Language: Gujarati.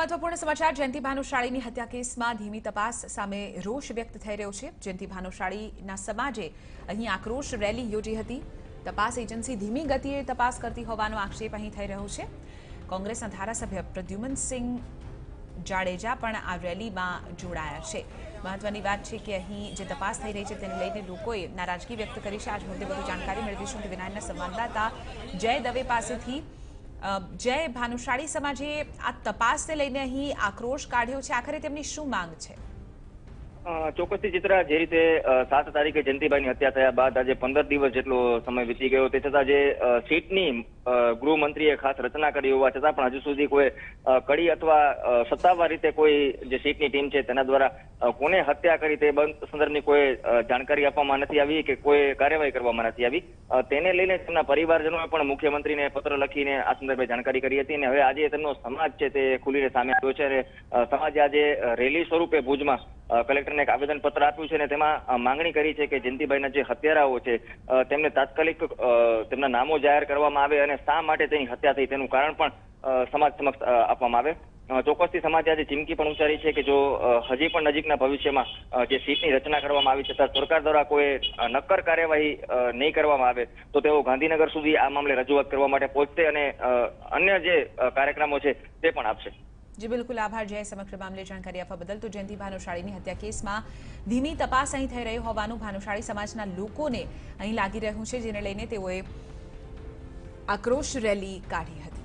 મહત્વપૂર્ણ સમાચાર જયંતિ ભાનુશાળીની હત્યા કેસમાં ધીમી તપાસ સામે રોષ વ્યક્ત થઈ રહ્યો છે। જયંતિ ભાનુશાળીના સમાજે અહીં આક્રોશ રેલી યોજી હતી। તપાસ એજન્સી ધીમી ગતિએ તપાસ કરતી હોવાનો આક્ષેપ અહીં થઈ રહ્યો છે। કોંગ્રેસના ધારાસભ્ય પ્રદ્યુમનસિંહ જાડેજા પણ આ રેલીમાં જોડાયા છે। મહત્વની વાત છે કે અહીં જે તપાસ થઈ રહી છે તેને લઈને લોકોએ નારાજગી વ્યક્ત કરી છે। આજ મુદ્દે વધુ જાણકારી મેળવીશું ટીવી 9ના સંવાદદાતા જય દવે પાસેથી। जय भानुशाળી समाजे आ तपासने लईने અહીં આક્રોશ કાઢ્યો છે। આખરે તેમની શું માંગ છે? ચોક્કસથી ચિત્રા, જે રીતે 7 તારીખે જયંતિભાઈની હત્યા થયા બાદ આજે 15 દિવસ જેટલો સમય વીતી ગયો, તે છતાં જે સીટની ગૃહમંત્રીએ ખાસ રચના કરી હોવા છતાં પણ હજુ સુધી કોઈ કડી અથવા સત્તાવાર રીતે કોઈ જે સીટની ટીમ છે તેના દ્વારા કોને હત્યા કરી તે સંદર્ભની કોઈ જાણકારી આપવામાં નથી આવી કે કોઈ કાર્યવાહી કરવામાં નથી આવી। તેને લઈને તેમના પરિવારજનોએ પણ મુખ્યમંત્રીને પત્ર લખીને આ સંદર્ભે જાણકારી કરી હતી અને હવે આજે તેમનો સમાજ છે તે ખુલીને સામે આવ્યો છે અને સમાજે આજે રેલી સ્વરૂપે ભુજમાં કલેક્ટરને એક આવેદન પત્ર આપ્યું છે અને તેમાં માંગણી કરી છે કે જયંતિભાઈના જે હત્યારાઓ છે તેમને તાત્કાલિક તેમના નામો જાહેર કરવામાં આવે અને શા માટે તેની હત્યા થઈ તેનું કારણ પણ સમાજ સમક્ષ આપવામાં આવે। ચોક્કસથી સમાજે આજે ચીમકી પણ ઉચ્ચારી છે કે જો હજી પણ નજીકના ભવિષ્યમાં જે સીટની રચના કરવામાં આવી છતાં સરકાર દ્વારા કોઈ નક્કર કાર્યવાહી નહીં કરવામાં આવે તો તેઓ ગાંધીનગર સુધી આ મામલે રજૂઆત કરવા માટે પહોંચશે અને અન્ય જે કાર્યક્રમો છે તે પણ આપશે। जी बिल्कुल, आभार जय। समग्र मामले जानकारी आपवा बदल। तो जयंति भानुशाळीની હત્યા કેસમાં ધીમી તપાસ અહીં થઈ રહી હોવાનું ભાનુશાળી સમાજના લોકોને અહીં લાગી રહ્યું છે, જેને લઈને તેઓએ આક્રોશ રેલી કાઢી હતી।